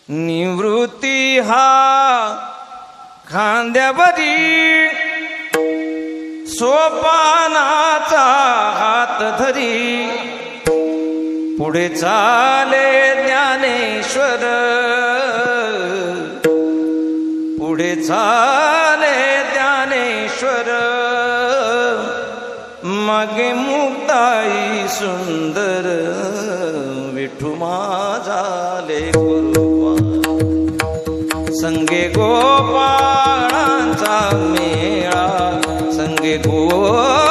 निवृत्ती हा खांद्यावरी सोपानाचा हात धरी पुढे चाले ज्ञानेश्वर पुढे चाले ज्ञानेश्वर मागे मुक्ताई सुंदर विठू माझाले गुरुवा संगे गोपाळांचा मेळा संगे गो